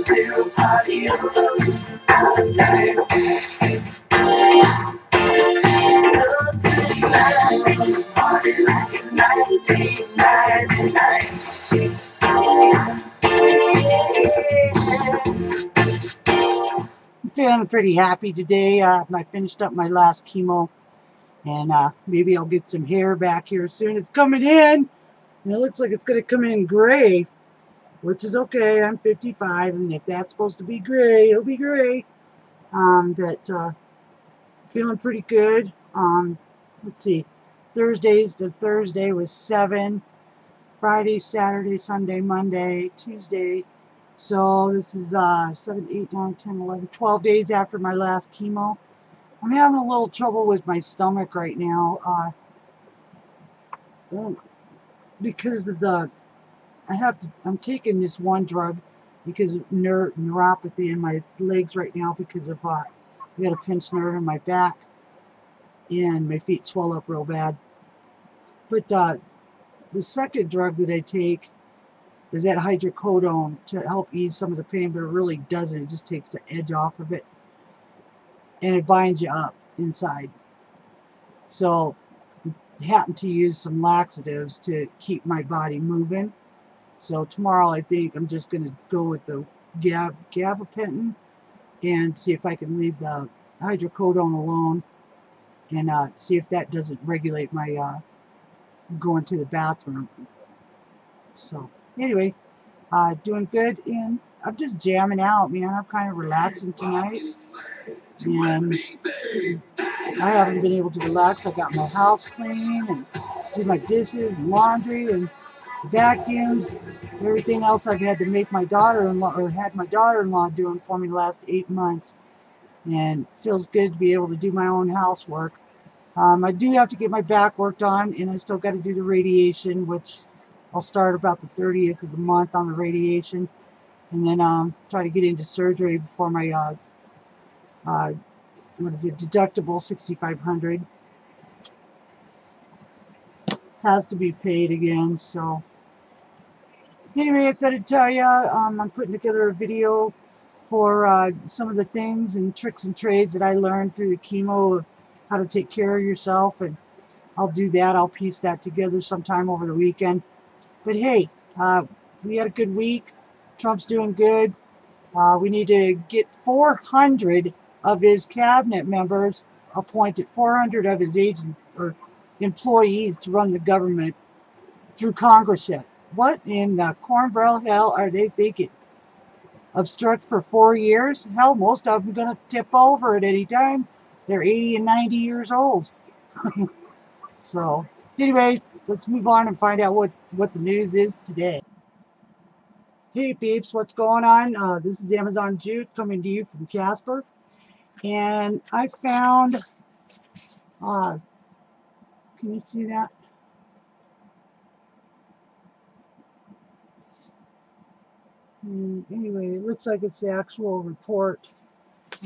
little party arose our time. So tonight, party like it's 1999. I'm feeling pretty happy today. I finished up my last chemo, and maybe I'll get some hair back here soon. It's coming in, and it looks like it's going to come in gray, which is okay. I'm 55, and if that's supposed to be gray, it'll be gray. But feeling pretty good. Let's see. Thursdays to Thursday was 7. Friday, Saturday, Sunday, Monday, Tuesday. So this is 7, 8, 9, 10, 11, 12 days after my last chemo. I'm having a little trouble with my stomach right now because of I'm taking this one drug because of neuropathy in my legs right now because of I got a pinched nerve in my back and my feet swell up real bad. But the second drug that I take is that hydrocodone to help ease some of the pain, but it really doesn't. It just takes the edge off of it, and it binds you up inside. So I happen to use some laxatives to keep my body moving. So tomorrow I think I'm just going to go with the gabapentin and see if I can leave the hydrocodone alone and see if that doesn't regulate my going to the bathroom. So anyway, doing good, and I'm just jamming out, man. I'm kind of relaxing tonight, and I haven't been able to relax. I got my house clean and did my dishes and laundry and vacuumed. Everything else I've had to make my daughter-in-law, or had my daughter-in-law doing for me the last 8 months, and it feels good to be able to do my own housework. I do have to get my back worked on, and I still got to do the radiation, which I'll start about the 30th of the month on the radiation, and then try to get into surgery before my deductible $6,500 has to be paid again. So anyway, I've got to tell you, I'm putting together a video for some of the things and tricks and trades that I learned through the chemo of how to take care of yourself, and I'll do that. I'll piece that together sometime over the weekend. But hey, we had a good week. Trump's doing good. We need to get 400 of his cabinet members appointed, 400 of his agents or employees to run the government through Congress yet. What in the cornbread hell are they thinking? Obstruct for 4 years? Hell, most of them are going to tip over at any time. They're 80 and 90 years old. So anyway, let's move on and find out what the news is today. Hey peeps, what's going on? This is Amazon Jude coming to you from Casper. And I found, can you see that? Anyway, it looks like it's the actual report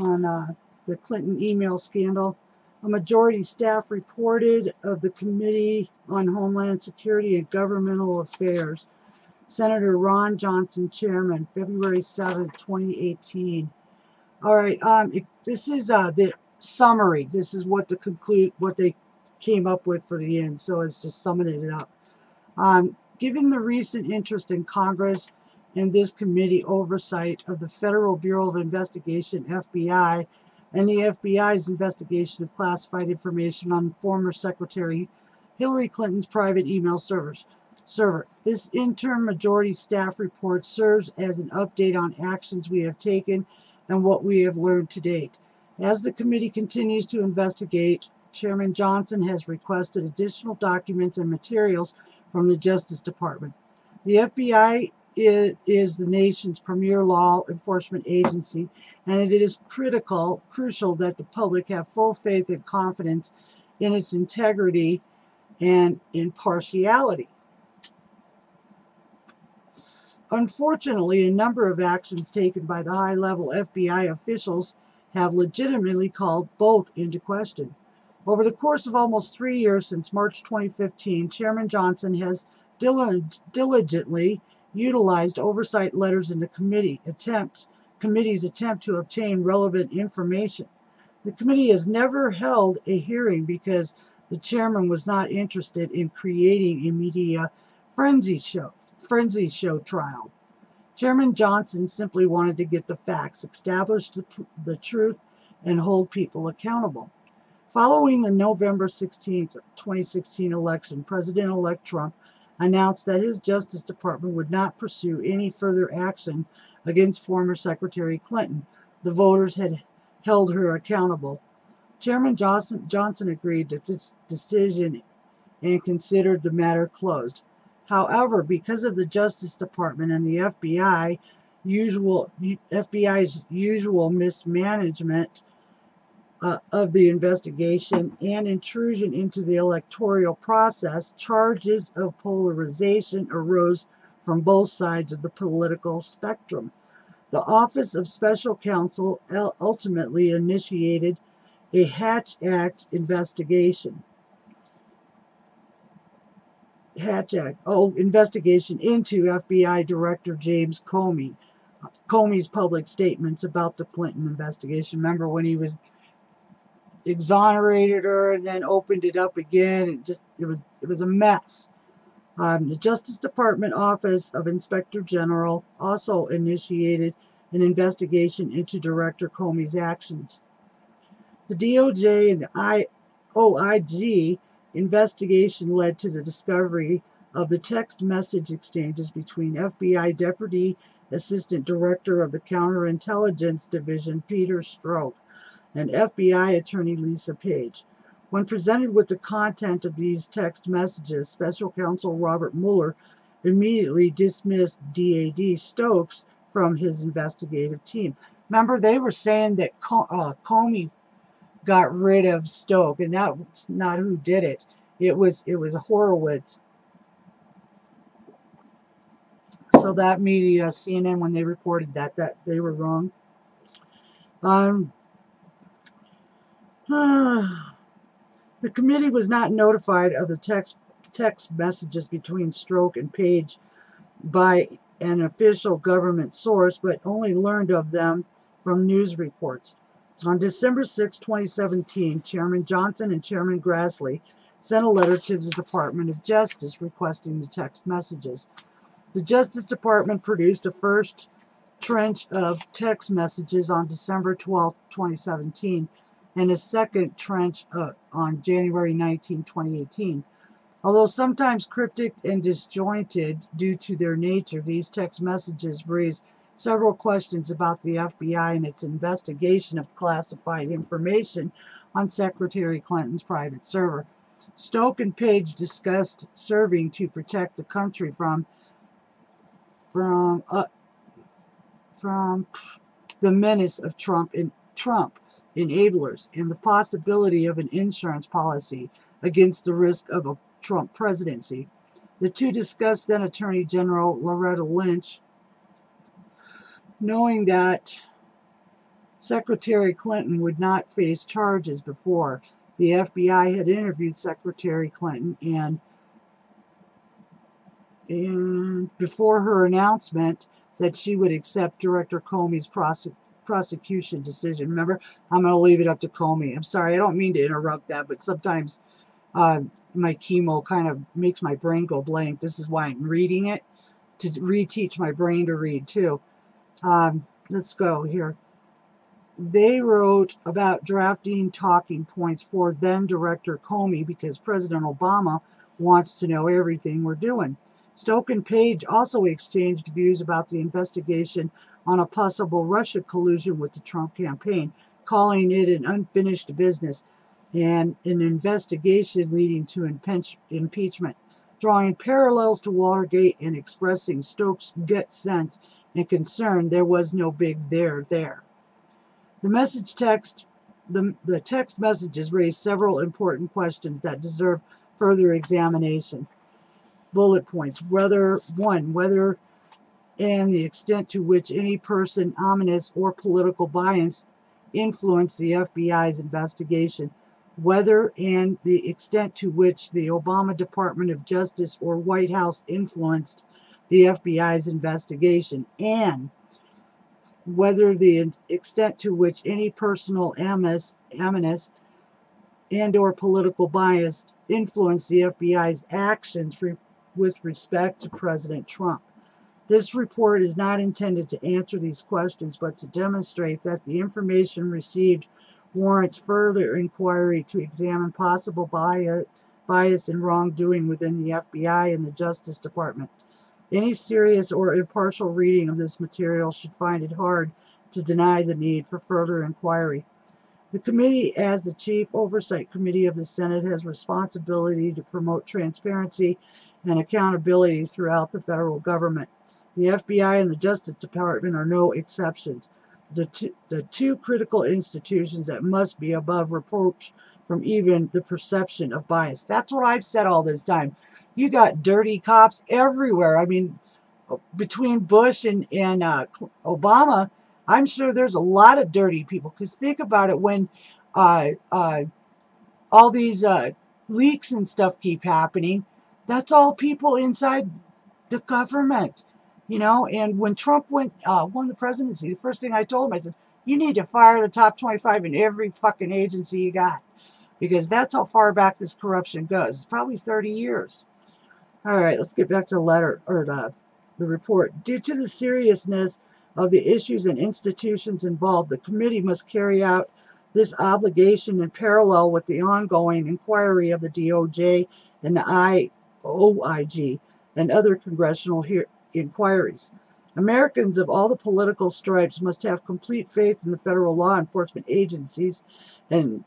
on the Clinton email scandal. A majority staff reported of the Committee on Homeland Security and Governmental Affairs. Senator Ron Johnson, Chairman, February 7, 2018. All right, this is the summary. This is what they came up with for the end. So it's just summing it up. Given the recent interest in Congress and this committee oversight of the Federal Bureau of Investigation, FBI, and the FBI's investigation of classified information on former Secretary Hillary Clinton's private email server. This interim majority staff report serves as an update on actions we have taken and what we have learned to date. As the committee continues to investigate, Chairman Johnson has requested additional documents and materials from the Justice Department. The FBI is the nation's premier law enforcement agency, and it is crucial that the public have full faith and confidence in its integrity and impartiality. Unfortunately, a number of actions taken by the high-level FBI officials have legitimately called both into question. Over the course of almost 3 years since March 2015, Chairman Johnson has diligently utilized oversight letters in the committee's attempt to obtain relevant information. The committee has never held a hearing because the chairman was not interested in creating a media frenzy show trial. Chairman Johnson simply wanted to get the facts, establish the truth, and hold people accountable. Following the November 16, 2016 election, President-elect Trump announced that his Justice Department would not pursue any further action against former Secretary Clinton. The voters had held her accountable. Chairman Johnson agreed to this decision and considered the matter closed. However, because of the Justice Department and the FBI's usual mismanagement of the investigation and intrusion into the electoral process, charges of polarization arose from both sides of the political spectrum. The Office of Special Counsel ultimately initiated a Hatch Act investigation. Investigation into FBI Director James Comey's public statements about the Clinton investigation. Remember when he was exonerated her and then opened it up again? It was a mess. The Justice Department Office of Inspector General also initiated an investigation into Director Comey's actions. The DOJ and OIG investigation led to the discovery of the text message exchanges between FBI Deputy Assistant Director of the Counterintelligence Division Peter Strzok and FBI Attorney Lisa Page. When presented with the content of these text messages, Special Counsel Robert Mueller immediately dismissed DAD Stokes from his investigative team. Remember, they were saying that Comey got rid of Stoke, and that's not who did it. It was Horowitz. So that media, CNN, when they reported that they were wrong. The committee was not notified of the text messages between Strzok and Page by an official government source, but only learned of them from news reports. On December 6, 2017, Chairman Johnson and Chairman Grassley sent a letter to the Department of Justice requesting the text messages. The Justice Department produced a first trench of text messages on December 12, 2017, and a second trench on January 19, 2018. Although sometimes cryptic and disjointed due to their nature, these text messages raise several questions about the FBI and its investigation of classified information on Secretary Clinton's private server. Stoke and Page discussed serving to protect the country from the menace of Trump enablers and the possibility of an insurance policy against the risk of a Trump presidency. The two discussed then Attorney General Loretta Lynch, knowing that Secretary Clinton would not face charges before. The FBI had interviewed Secretary Clinton and before her announcement that she would accept Director Comey's prosecution decision. Remember, I'm going to leave it up to Comey. I'm sorry, I don't mean to interrupt that, but sometimes my chemo kind of makes my brain go blank. This is why I'm reading it, to reteach my brain to read too. Let's go here. They wrote about drafting talking points for then Director Comey because President Obama wants to know everything we're doing. Stoke and Page also exchanged views about the investigation on a possible Russia collusion with the Trump campaign, calling it an unfinished business and an investigation leading to impeachment, drawing parallels to Watergate and expressing Stoke's gut sense and concern there was no big there. The text messages raise several important questions that deserve further examination. Bullet points. Whether and the extent to which any person, ominous or political bias influenced the FBI's investigation. Whether and the extent to which the Obama Department of Justice or White House influenced the FBI's investigation, and whether the extent to which any personal animus and or political bias influenced the FBI's actions with respect to President Trump. This report is not intended to answer these questions, but to demonstrate that the information received warrants further inquiry to examine possible bias and wrongdoing within the FBI and the Justice Department. Any serious or impartial reading of this material should find it hard to deny the need for further inquiry. The committee, as the chief oversight committee of the Senate, has responsibility to promote transparency and accountability throughout the federal government. The FBI and the Justice Department are no exceptions. The two critical institutions that must be above reproach from even the perception of bias. That's what I've said all this time. You got dirty cops everywhere. I mean, between Bush and Obama, I'm sure there's a lot of dirty people. Because think about it, when all these leaks and stuff keep happening, that's all people inside the government. You know, and when Trump won the presidency, the first thing I told him, I said, you need to fire the top 25 in every fucking agency you got. Because that's how far back this corruption goes. It's probably 30 years. All right, let's get back to the letter, or the report. Due to the seriousness of the issues and institutions involved, the committee must carry out this obligation in parallel with the ongoing inquiry of the DOJ and the OIG and other congressional inquiries. Americans of all the political stripes must have complete faith in the federal law enforcement agencies and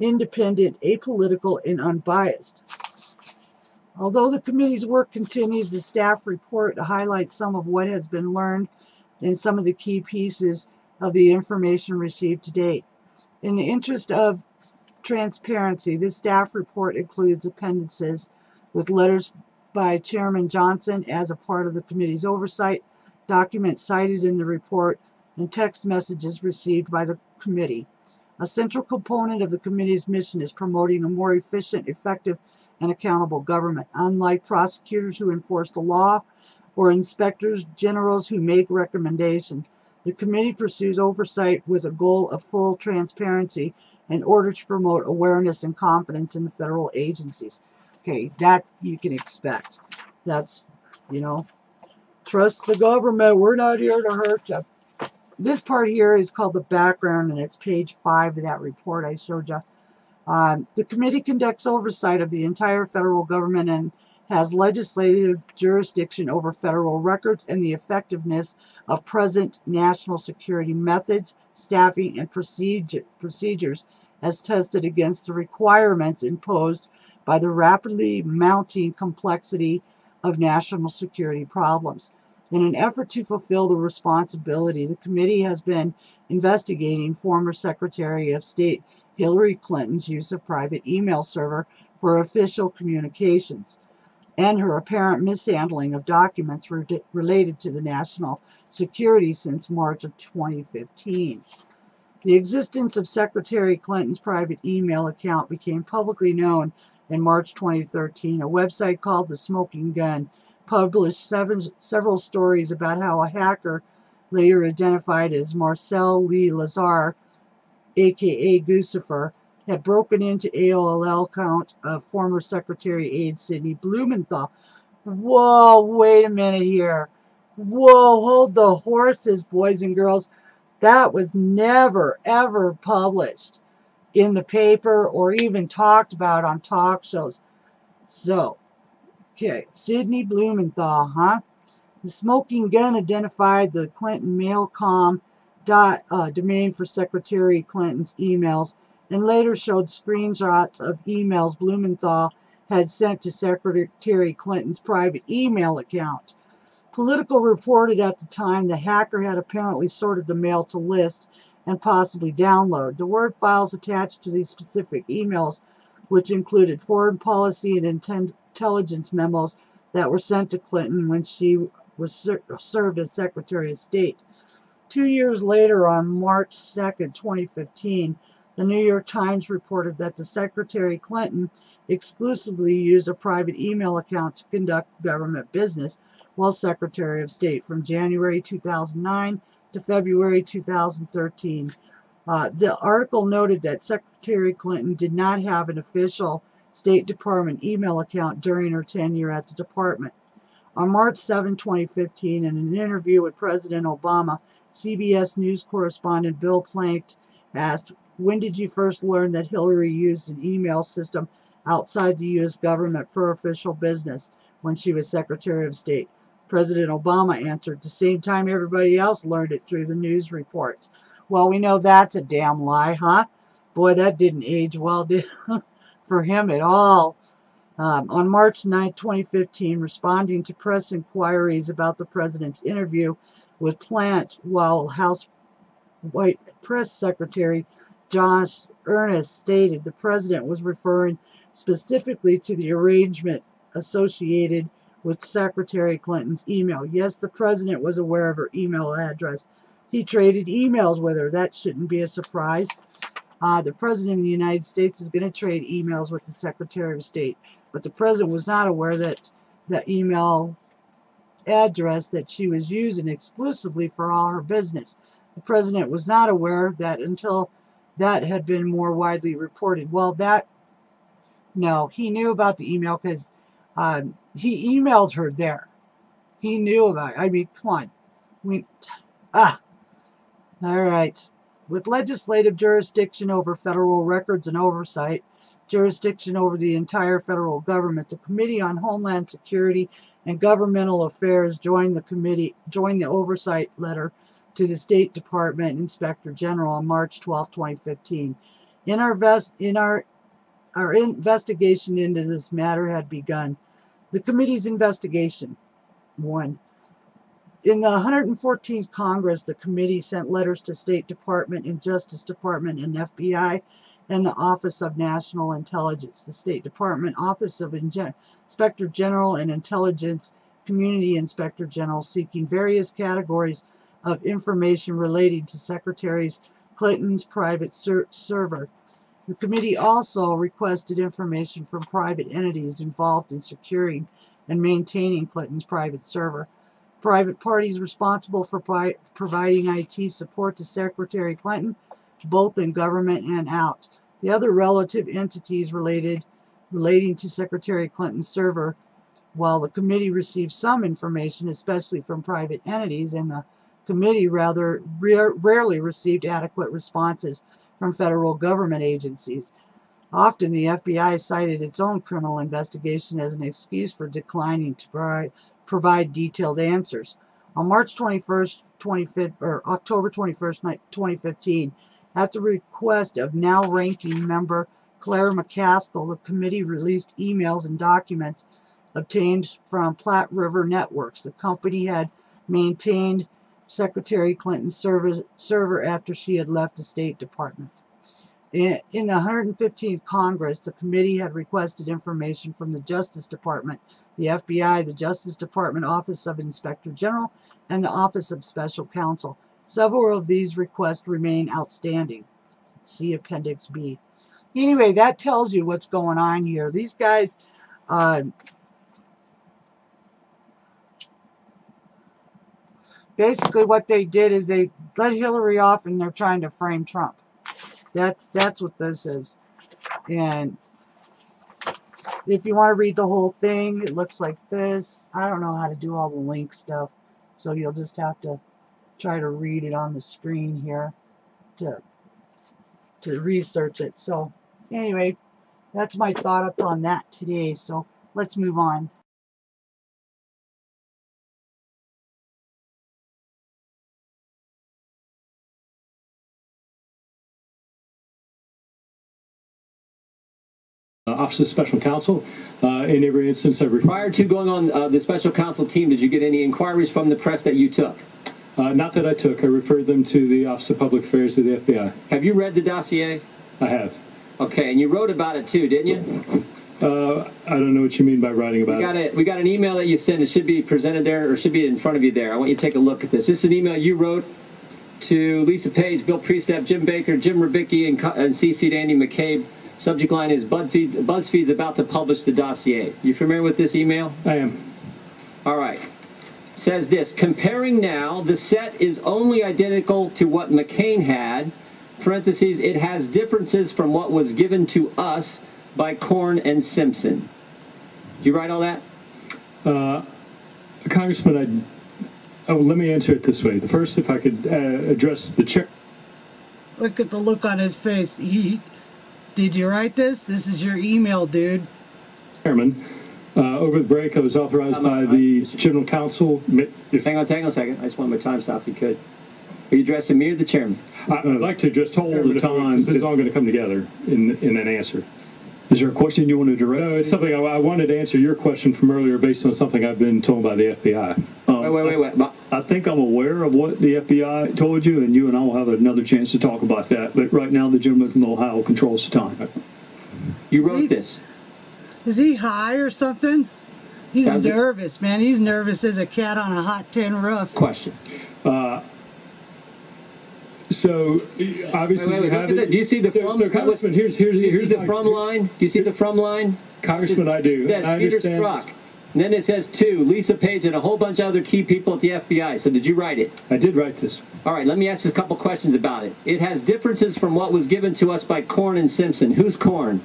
independent, apolitical, and unbiased. Although the committee's work continues, the staff report highlights some of what has been learned and some of the key pieces of the information received to date. In the interest of transparency, this staff report includes appendices with letters by Chairman Johnson as a part of the committee's oversight, documents cited in the report, and text messages received by the committee. A central component of the committee's mission is promoting a more efficient, effective, and accountable government. Unlike prosecutors who enforce the law or inspectors generals who make recommendations, the committee pursues oversight with a goal of full transparency in order to promote awareness and confidence in the federal agencies. Okay, that you can expect. That's, you know, trust the government. We're not here to hurt you. This part here is called the background, and it's page 5 of that report I showed you. The committee conducts oversight of the entire federal government and has legislative jurisdiction over federal records and the effectiveness of present national security methods, staffing, and procedures as tested against the requirements imposed by the rapidly mounting complexity of national security problems. In an effort to fulfill the responsibility, the committee has been investigating former Secretary of State Hillary Clinton's use of private email server for official communications and her apparent mishandling of documents related to the national security since March of 2015. The existence of Secretary Clinton's private email account became publicly known in March 2013. A website called The Smoking Gun published several stories about how a hacker, later identified as Marcel Lee Lazar, aka Guccifer, had broken into AOL account of former Secretary Aide Sidney Blumenthal. Whoa, wait a minute here. Whoa, hold the horses, boys and girls. That was never, ever published in the paper or even talked about on talk shows. So, okay, Sidney Blumenthal, huh? The Smoking Gun identified the Clinton Mailcom domain for Secretary Clinton's emails and later showed screenshots of emails Blumenthal had sent to Secretary Clinton's private email account. Politico reported at the time the hacker had apparently sorted the mail to list and possibly download. The Word files attached to these specific emails, which included foreign policy and intelligence memos that were sent to Clinton when she was served as Secretary of State. 2 years later, on March 2nd, 2015, the New York Times reported that the Secretary Clinton exclusively used a private email account to conduct government business, while Secretary of State from January 2009 to February 2013. The article noted that Secretary Clinton did not have an official State Department email account during her tenure at the department. On March 7, 2015, in an interview with President Obama, CBS News correspondent Bill Plank asked, "When did you first learn that Hillary used an email system outside the U.S. government for official business when she was Secretary of State?" President Obama answered, "The same time everybody else learned it, through the news reports." Well, we know that's a damn lie, huh? Boy, that didn't age well for him at all. On March 9, 2015, responding to press inquiries about the president's interview with Plant, while House White Press Secretary Josh Earnest stated the president was referring specifically to the arrangement associated with Secretary Clinton's email. Yes, the president was aware of her email address. He traded emails with her. That shouldn't be a surprise. The president of the United States is going to trade emails with the Secretary of State. But the president was not aware that the email address that she was using exclusively for all her business. The president was not aware that until that had been more widely reported. Well, no, he knew about the email because he emailed her there. He knew about it. I mean, come on. All right. With legislative jurisdiction over federal records and oversight, jurisdiction over the entire federal government, the Committee on Homeland Security and Governmental Affairs joined the oversight letter to the State Department Inspector General on March 12, 2015. Our investigation into this matter had begun. The committee's investigation. 1. In the 114th Congress, the committee sent letters to State Department and Justice Department and FBI and the Office of National Intelligence, the State Department Office of Inspector General and Intelligence Community Inspector General, seeking various categories of information relating to Secretary Clinton's private server. The committee also requested information from private entities involved in securing and maintaining Clinton's private server. Private parties responsible for providing IT support to Secretary Clinton, both in government and out. The other relative entities relating to Secretary Clinton's server, while the committee received some information, especially from private entities, and the committee rarely received adequate responses from federal government agencies. Often the FBI cited its own criminal investigation as an excuse for declining to provide detailed answers. On March 21st, October 21st, 2015, at the request of now ranking member Claire McCaskill, the committee released emails and documents obtained from Platte River Networks. The company had maintained Secretary Clinton's server after she had left the State Department. In the 115th Congress, the committee had requested information from the Justice Department, the FBI, the Justice Department Office of Inspector General, and the Office of Special Counsel. Several of these requests remain outstanding. See Appendix B. Anyway, that tells you what's going on here. These guys, basically what they did is they let Hillary off and they're trying to frame Trump. That's what this is. And if you want to read the whole thing, it looks like this. I don't know how to do all the link stuff, so you'll just have to try to read it on the screen here to research it. So anyway, that's my thoughts on that today. So let's move on. Office of Special Counsel. In every instance I've Prior to going on the Special Counsel team, did you get any inquiries from the press that you took? Not that I took. I referred them to the Office of Public Affairs of the FBI. Have you read the dossier? I have. Okay, and you wrote about it too, didn't you? I don't know what you mean by writing about it. We got an email that you sent. It should be presented there, or should be in front of you there. I want you to take a look at this. This is an email you wrote to Lisa Page, Bill Priestap, Jim Baker, Jim Rubicki, and CC'd Andy McCabe. Subject line is BuzzFeed's about to publish the dossier. You familiar with this email? I am. All right. says this: comparing now, the set is only identical to what McCain had. Parentheses, it has differences from what was given to us by Korn and Simpson. Did you write all that? Congressman, let me answer it this way. The first, if I could address the chair. Look at the look on his face. Did you write this? This is your email, dude. Chairman, over the break, I was authorized by the General Counsel. Hang on a second. I just want my time stop if you could. Are you addressing me or the chairman? I'd like to address the time. This is all going to come together in an answer. Is there a question you want to direct? No, it's something I wanted to answer your question from earlier based on something I've been told by the FBI. Wait. I think I'm aware of what the FBI told you, and I will have another chance to talk about that. But right now, the gentleman from Ohio controls the time. You wrote this. Is he high or something? He's How's it- nervous, man. He's nervous as a cat on a hot tin roof. Question. So obviously, Wait, you have look at it. Do you see the from? So, Congressman, here's Do you see the my- from line? Do you see the from line? Congressman, I do. It says I Peter understand. Strzok. And then it says to Lisa Page and a whole bunch of other key people at the FBI. So did you write it? I did write this. All right, let me ask you a couple questions about it. It has differences from what was given to us by Korn and Simpson. Who's Korn?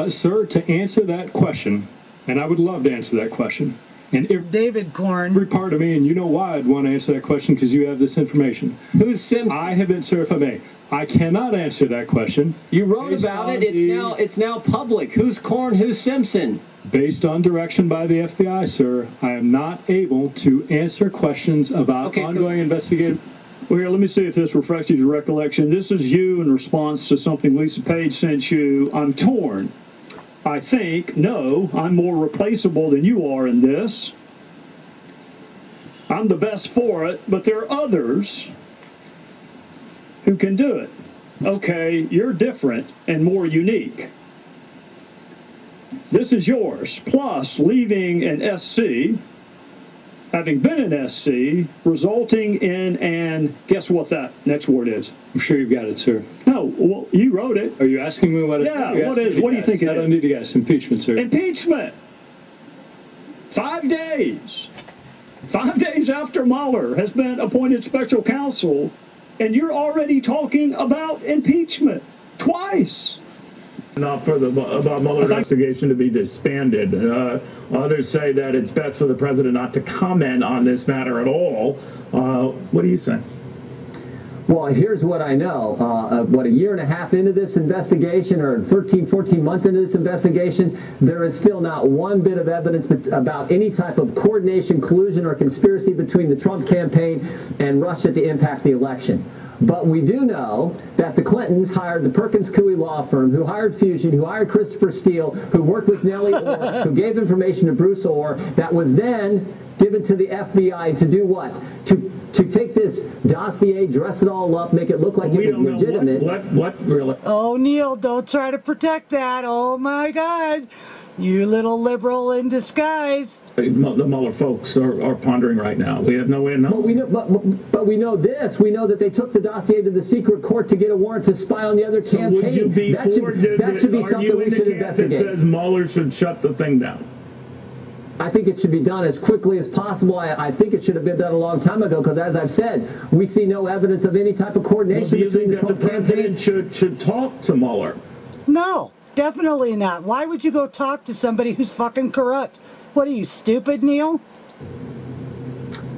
Sir, to answer that question, and I would love to answer that question, and David Korn. every part of me, and you know why I'd want to answer that question, because you have this information. Who's Simpson? I have been, sir, if I may, I cannot answer that question. You wrote based about on it. It's now public. Who's Korn? Who's Simpson? Based on direction by the FBI, sir, I am not able to answer questions about ongoing investigative. Well, here, let me see if this refreshes your recollection. This is you in response to something Lisa Page sent you. I'm torn. I think, no, I'm more replaceable than you are in this. I'm the best for it, but there are others who can do it. Okay, you're different and more unique. This is yours. Plus, leaving an SC, having been an SC, resulting in an, guess what that next word is? I'm sure you've got it, sir. No, well, you wrote it. Are you asking me what it is? Yeah, You're what asking is? me What do you guess. think it I don't is? need to guess. Impeachment, sir. Impeachment. 5 days. 5 days after Mueller has been appointed special counsel, and you're already talking about impeachment twice. Not for the Mueller investigation to be disbanded. Others say that it's best for the president not to comment on this matter at all. What do you say? Well, here's what I know. A year and a half into this investigation, or 13, 14 months into this investigation, there is still not one bit of evidence about any type of coordination, collusion, or conspiracy between the Trump campaign and Russia to impact the election. But we do know that the Clintons hired the Perkins Coie law firm, who hired Fusion, who hired Christopher Steele, who worked with Nellie Orr, who gave information to Bruce Orr, that was then given to the FBI to do what? To take this dossier, dress it all up, make it look like it was legitimate. What really? Oh, Neil, don't try to protect that. Oh, my God. You little liberal in disguise. The Mueller folks are pondering right now. We have no way of knowing. But we know this. We know that they took the dossier to the secret court to get a warrant to spy on the other So campaign. would you be that should be something we should That investigate. says Mueller should shut the thing down. I think it should be done as quickly as possible. I think it should have been done a long time ago, because, as I've said, we see no evidence of any type of coordination Do you between think the that the Trump campaign. president should talk to Mueller? No, definitely not. Why would you go talk to somebody who's fucking corrupt? What are you, stupid, Neil?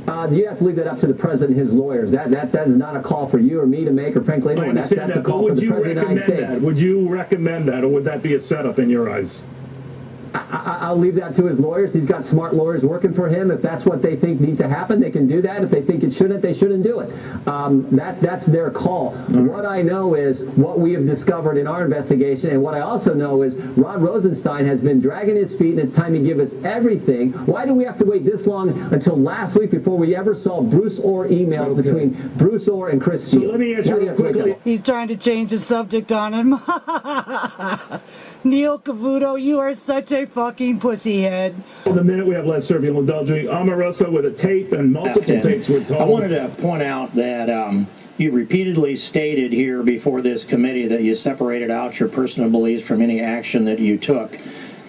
You have to leave that up to the president and his lawyers. That is not a call for you or me to make, or frankly I anyone. That's understand a that, but call for would the you president of the United recommend States. that? Would you recommend that, or would that be a setup in your eyes? I'll leave that to his lawyers. He's got smart lawyers working for him. If that's what they think needs to happen, they can do that. If they think it shouldn't, they shouldn't do it. That's their call. What I know is what we have discovered in our investigation, and what I also know is Rod Rosenstein has been dragging his feet, and it's time to give us everything. Why do we have to wait this long until last week before we ever saw Bruce Orr emails between Bruce Orr and Chris Steele? So let me ask you real quickly. He's trying to change the subject on him. Neil Cavuto, you are such a fucking pussyhead. In the minute we have left, sir, if you'll indulge me, Omarosa with a tape and multiple tapes were told. I wanted to point out that you repeatedly stated here before this committee that you separated out your personal beliefs from any action that you took.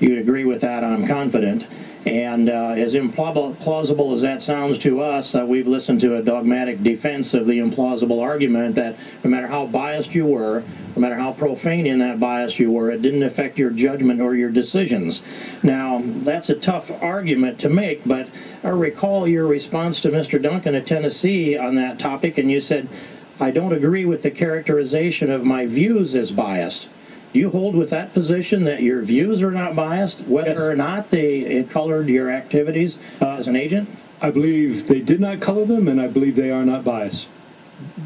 You'd agree with that, I'm confident. And as implausible as that sounds to us, we've listened to a dogmatic defense of the implausible argument that no matter how biased you were, no matter how profane in that bias you were, it didn't affect your judgment or your decisions. Now, that's a tough argument to make, but I recall your response to Mr. Duncan of Tennessee on that topic, and you said, I don't agree with the characterization of my views as biased. Do you hold with that position that your views are not biased, whether Yes. or not they colored your activities as an agent? I believe they did not color them, and I believe they are not biased.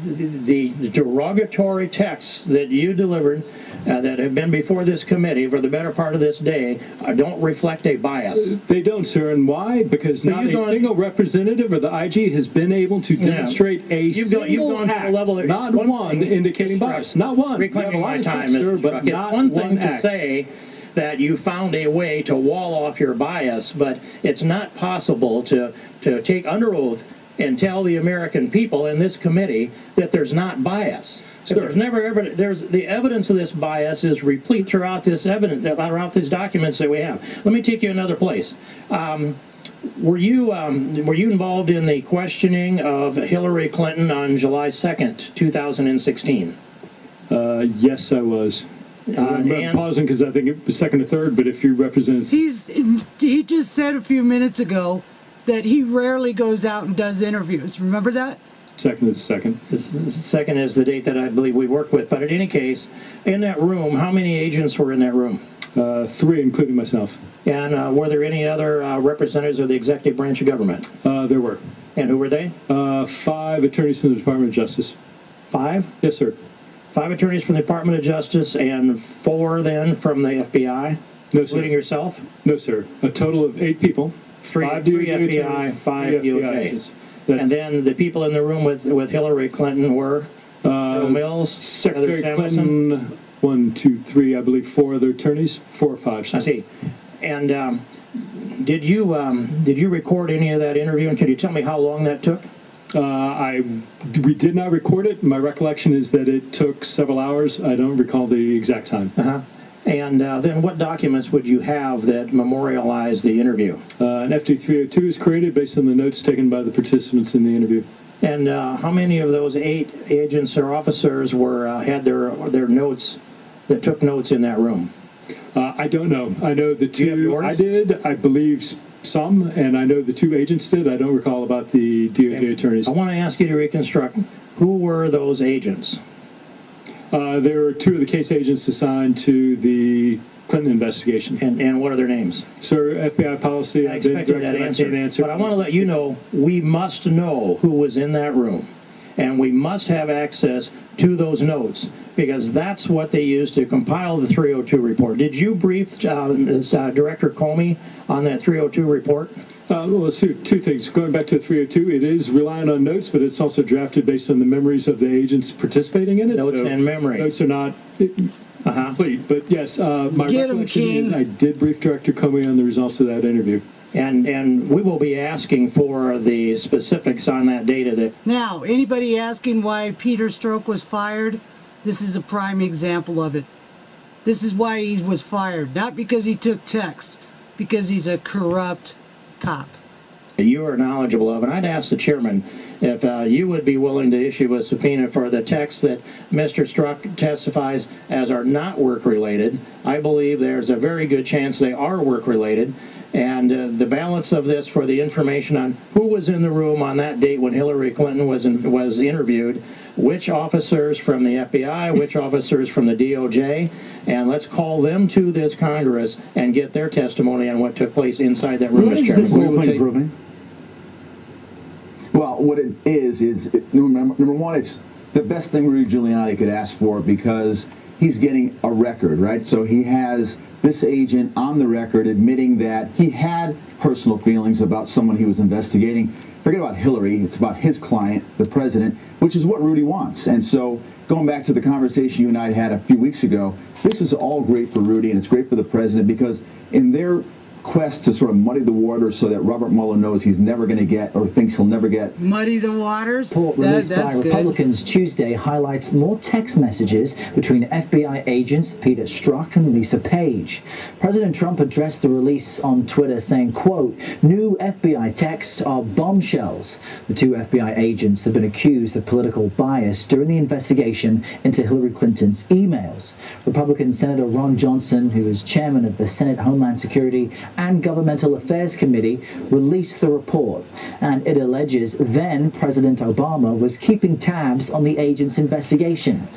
The derogatory texts that you delivered that have been before this committee for the better part of this day don't reflect a bias. They don't, sir. And why? Because not a single representative of the IG has been able to demonstrate a single act, not one indicating bias. Not one. Reclaiming my time, Mr. Struck. It's one thing to say that you found a way to wall off your bias, but it's not possible to take under oath and tell the American people in this committee that there's not bias. There's never ever. There's the evidence of this bias is replete throughout this evidence, throughout these documents that we have. Let me take you another place. Were you involved in the questioning of Hillary Clinton on July 2nd, 2016? Yes, I was. I'm pausing because I think it was second or third, but if you represent... He just said a few minutes ago that he rarely goes out and does interviews. Remember that? Second is second. Second is the date that I believe we worked with. But in any case, in that room, how many agents were in that room? 3, including myself. And were there any other representatives of the executive branch of government? There were. And who were they? 5 attorneys from the Department of Justice. 5? Yes, sir. 5 attorneys from the Department of Justice and 4 then from the FBI? No, sir. Including yourself? No, sir. A total of 8 people. 3 FBI, 5 DOJ. And then the people in the room with Hillary Clinton were Bill Mills, Secretary Clinton, 1, 2, 3, I believe 4 other attorneys, 4 or 5. So. I see. And did you record any of that interview? And can you tell me how long that took? We did not record it. My recollection is that it took several hours. I don't recall the exact time. And then what documents would you have that memorialize the interview? An FD 302 is created based on the notes taken by the participants in the interview. And how many of those 8 agents or officers had their notes, that took notes in that room? I don't know. I know the 2 I did, I believe some, and I know the 2 agents did. I don't recall about the DOJ attorneys. I want to ask you to reconstruct. Who were those agents? There were 2 of the case agents assigned to the Clinton investigation. And what are their names? Sir, FBI policy. I expected that answer. But I want to let you know, we must know who was in that room. And we must have access to those notes, because that's what they used to compile the 302 report. Did you brief Director Comey on that 302 report? Well, let's do 2 things. Going back to the 302, it is relying on notes, but it's also drafted based on the memories of the agents participating in it. Notes and memory. Notes are not complete. But yes, my recollection is I did brief Director Comey on the results of that interview. And we will be asking for the specifics on that data. Now, anybody asking why Peter Strzok was fired? This is a prime example of it. This is why he was fired. Not because he took text, because he's a corrupt cop. You are knowledgeable of, and I'd ask the chairman if you would be willing to issue a subpoena for the texts that Mr. Strzok testifies as are not work-related. I believe there's a very good chance they are work-related. And the balance of this for the information on who was in the room on that date when Hillary Clinton was interviewed, which officers from the FBI, which officers from the DOJ, and let's call them to this Congress and get their testimony on what took place inside that room, Mr. Chairman. This whole thing proving? Well, what it is number one, it's the best thing Rudy Giuliani could ask for, because he's getting a record, right? So he has this agent on the record admitting that he had personal feelings about someone he was investigating. Forget about Hillary, it's about his client, the president, which is what Rudy wants. And so going back to the conversation you and I had a few weeks ago, this is all great for Rudy and it's great for the president, because in their quest to sort of muddy the waters so that Robert Mueller knows he's never going to get, or thinks he'll never get. Muddy the waters? Report released by Republicans Tuesday highlights more text messages between FBI agents Peter Strzok and Lisa Page. President Trump addressed the release on Twitter saying, quote, "New FBI texts are bombshells." The two FBI agents have been accused of political bias during the investigation into Hillary Clinton's emails. Republican Senator Ron Johnson, who is chairman of the Senate Homeland Security and Governmental Affairs Committee, released the report, and it alleges then President Obama was keeping tabs on the agent's investigation.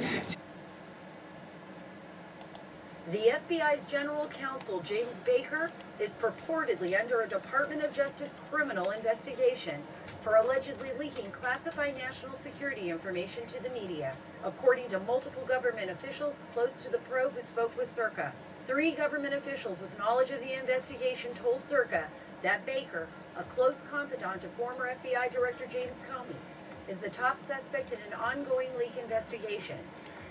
The FBI's General Counsel, James Baker, is purportedly under a Department of Justice criminal investigation for allegedly leaking classified national security information to the media, according to multiple government officials close to the probe who spoke with Circa. 3 government officials with knowledge of the investigation told Circa that Baker, a close confidant of former FBI Director James Comey, is the top suspect in an ongoing leak investigation.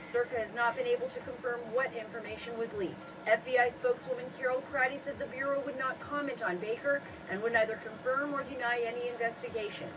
Circa has not been able to confirm what information was leaked. FBI spokeswoman Carol Crotty said the Bureau would not comment on Baker and would neither confirm or deny any investigation.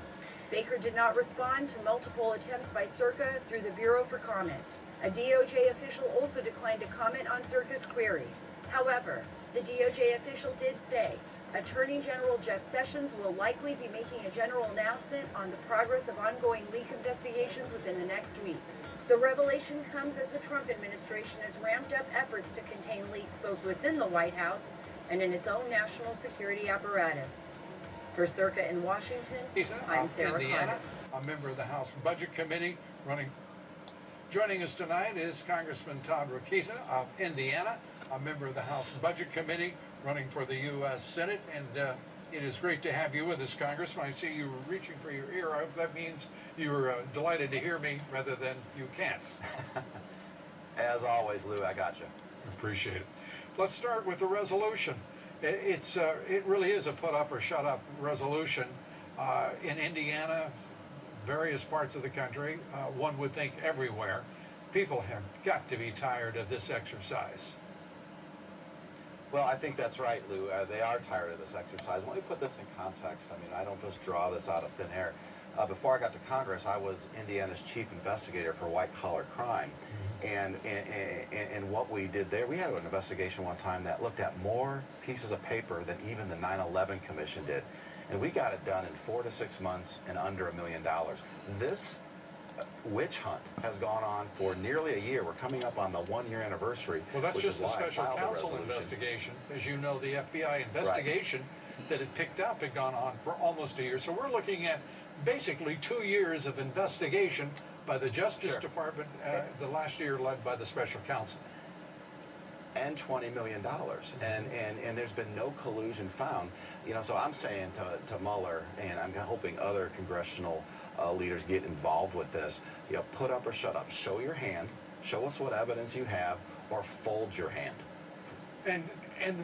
Baker did not respond to multiple attempts by Circa through the Bureau for comment. A DOJ official also declined to comment on Circa's query. However, the DOJ official did say Attorney General Jeff Sessions will likely be making a general announcement on the progress of ongoing leak investigations within the next week. The revelation comes as the Trump administration has ramped up efforts to contain leaks both within the White House and in its own national security apparatus. For Circa in Washington, I'm Sarah Carter. A member of the House Budget Committee Joining us tonight is Congressman Todd Rokita of Indiana, a member of the House Budget Committee running for the U.S. Senate, and it is great to have you with us, Congressman. I see you were reaching for your ear. That means you were delighted to hear me rather than you can't. As always, Lou, I got you. Appreciate it. Let's start with the resolution. It really is a put up or shut up resolution. In Indiana, various parts of the country, one would think everywhere, people have got to be tired of this exercise. Well, I think that's right, Lou. They are tired of this exercise. Let me put this in context. I mean, I don't just draw this out of thin air. Before I got to Congress, I was Indiana's chief investigator for white-collar crime. And what we did there, we had an investigation one time that looked at more pieces of paper than even the 9/11 Commission did. And we got it done in 4 to 6 months and under $1 million. This witch hunt has gone on for nearly a year. We're coming up on the 1-year anniversary. Well, that's just the special counsel investigation. As you know, the FBI investigation that had picked up had gone on for almost a year. So we're looking at basically 2 years of investigation by the Justice Department, the last year led by the special counsel. And $20 million, and there's been no collusion found. You know, so I'm saying to Mueller, and I'm hoping other congressional leaders get involved with this. You know, put up or shut up. Show your hand. Show us what evidence you have, or fold your hand. And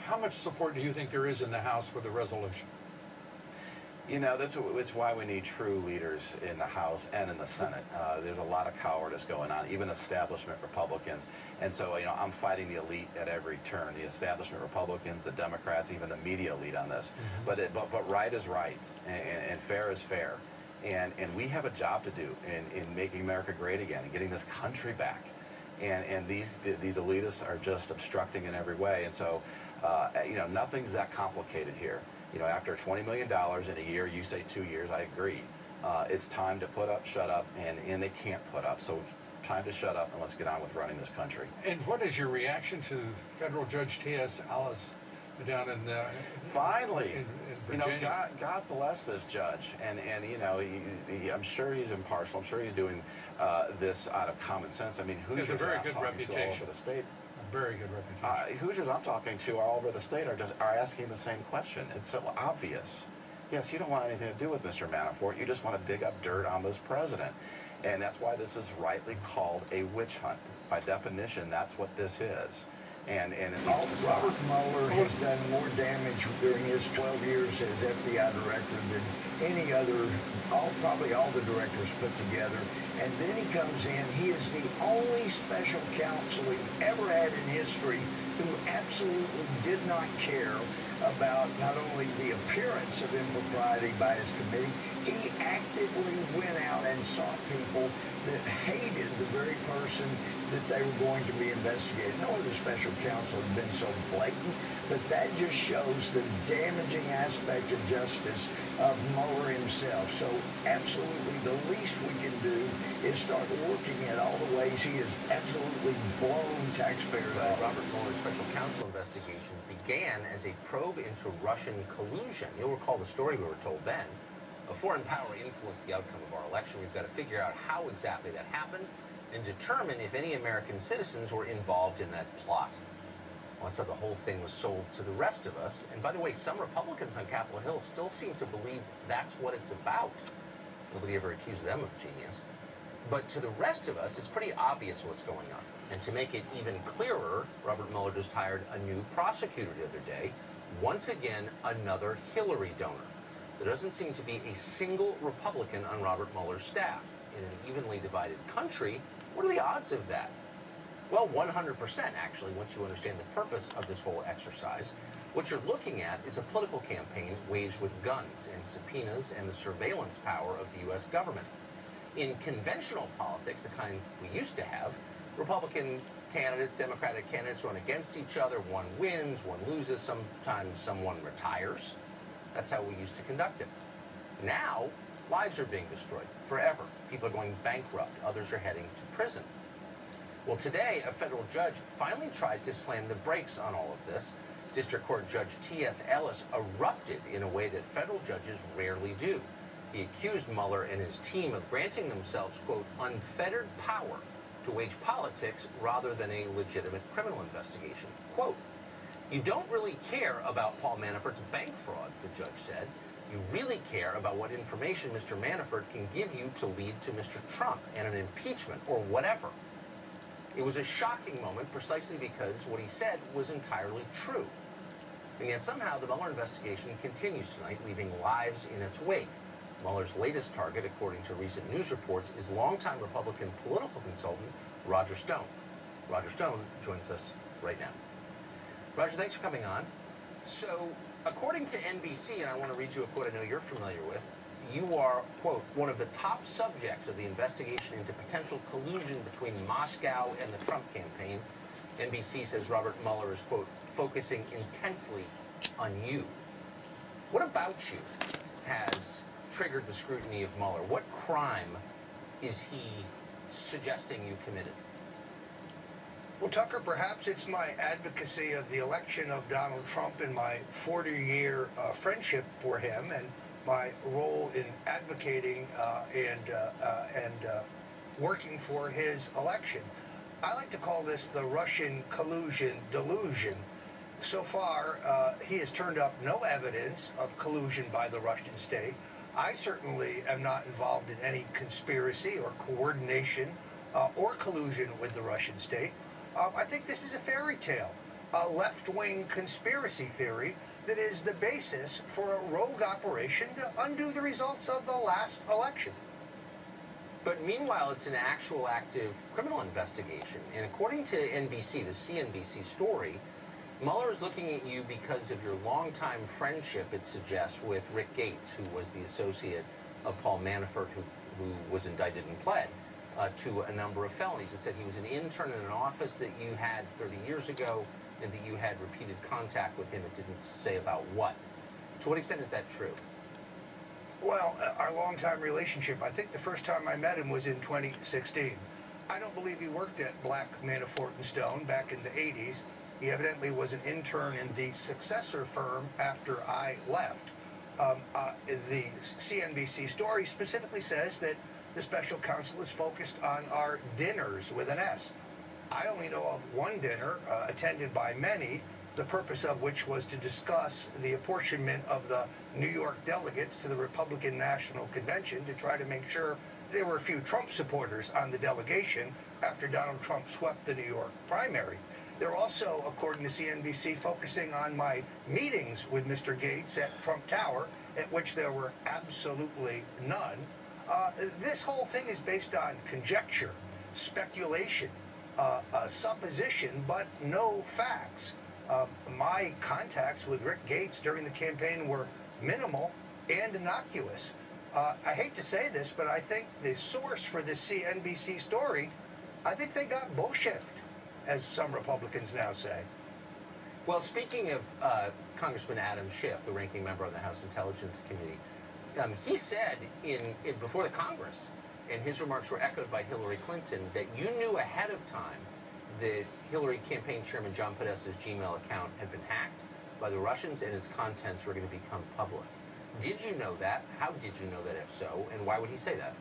how much support do you think there is in the House for the resolution? You know, it's why we need true leaders in the House and in the Senate. There's a lot of cowardice going on, even establishment Republicans. And so, you know, I'm fighting the elite at every turn, the establishment Republicans, the Democrats, even the media elite on this. But right is right, and fair is fair. And we have a job to do in making America great again and getting this country back. And these elitists are just obstructing in every way. And so, you know, nothing's that complicated here. You know, after $20 million in a year, you say 2 years, I agree. It's time to put up, shut up, and they can't put up. So time to shut up and let's get on with running this country. And what is your reaction to Federal Judge T.S. Ellis down in finally, in Virginia? You know, God bless this judge, and you know, I'm sure he's impartial. I'm sure he's doing this out of common sense. I mean, Hoosiers a very good all reputation. over the state. Very good reputation. Hoosiers I'm talking to all over the state are asking the same question. It's so obvious. Yes, you don't want anything to do with Mr. Manafort. You just want to dig up dirt on this president. And that's why this is rightly called a witch hunt. By definition, that's what this is. And it needs to stop. Robert Mueller has done more damage during his 12 years as FBI director than any other, probably all the directors put together. And then he comes in, he is the only special counsel he ever had in history who absolutely did not care about not only the appearance of impropriety by his committee, he actively went out and sought people that hated the very person that they were going to be investigating. No other special counsel had been so blatant, but that just shows the damaging aspect of justice of Mueller himself. So absolutely the least we can do is start looking at all the ways he has absolutely blown taxpayers off. Robert Mueller's special counsel investigation began as a probe into Russian collusion. You'll recall the story we were told then. A foreign power influenced the outcome of our election. We've got to figure out how exactly that happened and determine if any American citizens were involved in that plot. Well, that's how the whole thing was sold to the rest of us. And by the way, some Republicans on Capitol Hill still seem to believe that's what it's about. Nobody ever accused them of genius. But to the rest of us, it's pretty obvious what's going on. And to make it even clearer, Robert Mueller just hired a new prosecutor the other day. Once again, another Hillary donor. There doesn't seem to be a single Republican on Robert Mueller's staff. In an evenly divided country, what are the odds of that? Well, 100% actually, once you understand the purpose of this whole exercise. What you're looking at is a political campaign waged with guns and subpoenas and the surveillance power of the U.S. government. In conventional politics, the kind we used to have, Republican candidates, Democratic candidates run against each other. One wins, one loses, sometimes someone retires. That's how we used to conduct it. Now, lives are being destroyed forever. People are going bankrupt. Others are heading to prison. Well, today, a federal judge finally tried to slam the brakes on all of this. District Court Judge T.S. Ellis erupted in a way that federal judges rarely do. He accused Mueller and his team of granting themselves, quote, unfettered power to wage politics rather than a legitimate criminal investigation. Quote, you don't really care about Paul Manafort's bank fraud, the judge said. You really care about what information Mr. Manafort can give you to lead to Mr. Trump and an impeachment or whatever. It was a shocking moment precisely because what he said was entirely true. And yet somehow the Mueller investigation continues tonight, leaving lives in its wake. Mueller's latest target, according to recent news reports, is longtime Republican political consultant Roger Stone. Roger Stone joins us right now. Roger, thanks for coming on. So, according to NBC, and I want to read you a quote I know you're familiar with, you are, quote, one of the top subjects of the investigation into potential collusion between Moscow and the Trump campaign. NBC says Robert Mueller is, quote, focusing intensely on you. What about you has triggered the scrutiny of Mueller? What crime is he suggesting you committed? Well, Tucker, perhaps it's my advocacy of the election of Donald Trump and my 40-year friendship for him and my role in advocating and working for his election. I like to call this the Russian collusion delusion. So far, he has turned up no evidence of collusion by the Russian state. I certainly am not involved in any conspiracy or coordination or collusion with the Russian state. I think this is a fairy tale, a left-wing conspiracy theory that is the basis for a rogue operation to undo the results of the last election. But meanwhile, it's an actual active criminal investigation. And according to NBC, the CNBC story, Mueller is looking at you because of your longtime friendship, it suggests, with Rick Gates, who was the associate of Paul Manafort, who was indicted and pled to a number of felonies. It said he was an intern in an office that you had 30 years ago and that you had repeated contact with him. It didn't say about what. To what extent is that true? Well, our longtime relationship, I think the first time I met him was in 2016. I don't believe he worked at Black, Manafort & Stone back in the 80s. He evidently was an intern in the successor firm after I left. The CNBC story specifically says that the special counsel is focused on our dinners with an S. I only know of one dinner attended by many, the purpose of which was to discuss the apportionment of the New York delegates to the Republican National Convention to try to make sure there were a few Trump supporters on the delegation after Donald Trump swept the New York primary. They're also, according to CNBC, focusing on my meetings with Mr. Gates at Trump Tower, at which there were absolutely none. This whole thing is based on conjecture, speculation, a supposition, but no facts. My contacts with Rick Gates during the campaign were minimal and innocuous. I hate to say this, but I think the source for this CNBC story, I think they got bullshitted, as some Republicans now say. Well, speaking of Congressman Adam Schiff, the ranking member on the House Intelligence Committee, he said before the Congress, and his remarks were echoed by Hillary Clinton, that you knew ahead of time that Hillary campaign chairman John Podesta's Gmail account had been hacked by the Russians and its contents were going to become public. Did you know that? How did you know that, if so? And why would he say that?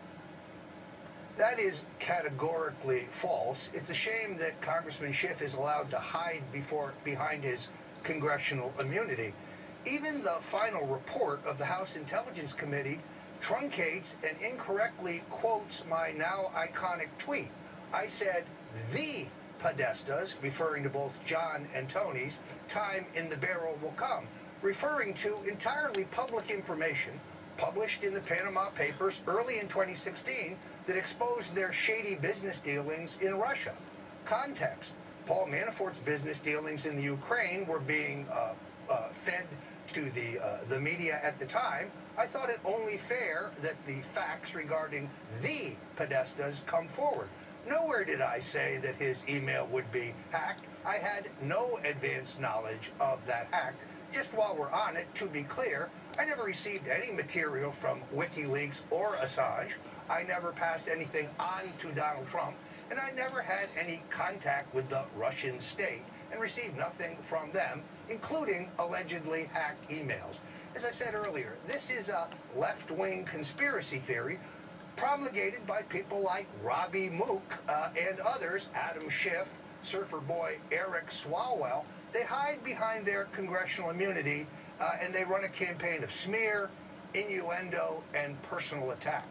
That is categorically false. It's a shame that Congressman Schiff is allowed to hide behind his congressional immunity. Even the final report of the House Intelligence Committee truncates and incorrectly quotes my now iconic tweet. I said, the Podestas, referring to both John and Tony's, time in the barrel will come, referring to entirely public information published in the Panama Papers early in 2016 that exposed their shady business dealings in Russia. Context: Paul Manafort's business dealings in the Ukraine were being fed to the media at the time. I thought it only fair that the facts regarding the Podestas come forward. Nowhere did I say that his email would be hacked. I had no advanced knowledge of that hack. Just while we're on it, to be clear, I never received any material from WikiLeaks or Assange. I never passed anything on to Donald Trump, and I never had any contact with the Russian state and received nothing from them, including allegedly hacked emails. As I said earlier, this is a left-wing conspiracy theory promulgated by people like Robbie Mook and others, Adam Schiff, surfer boy Eric Swalwell. They hide behind their congressional immunity and they run a campaign of smear, innuendo, and personal attack.